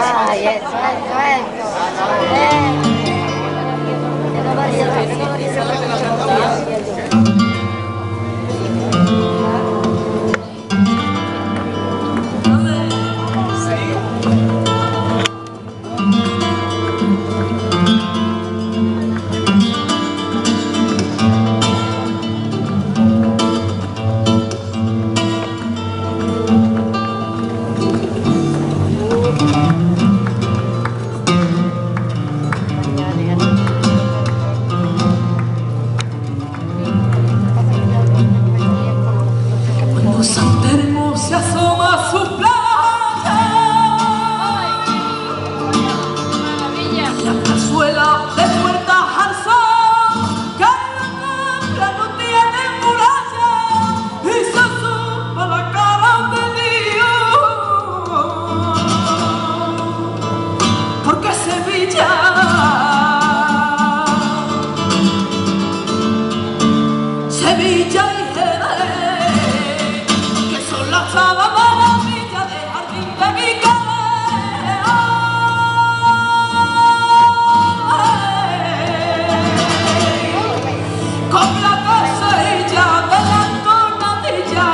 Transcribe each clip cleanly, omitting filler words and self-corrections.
Ay, eso. San Telmo se asoma a su playa, la plazuela de puertas al sol, que la cambia no tiene muralla y se asoma la cara de Dios, porque Sevilla y Jerez, que son las chavas maravillas de jardín de mi querer. Con la casilla de la tornadilla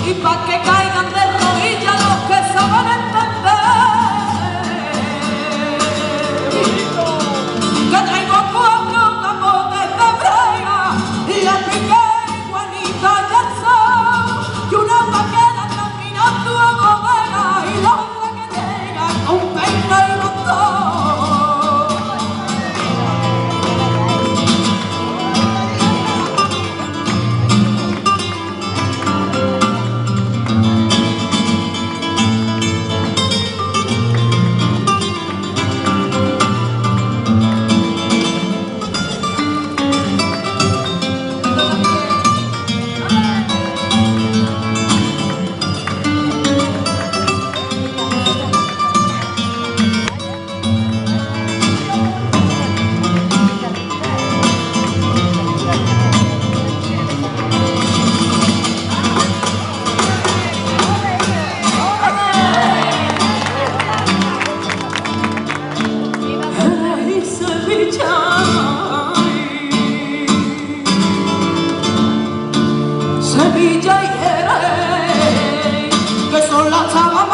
y pa' que caigan de rodillas los que saben entender que traigo 4 capotes de brega y el piqué igualita y el sol y una vaquera caminando a bodega y la otra que llega con peina y bastón. Sevilla y Jerez, que son las chavas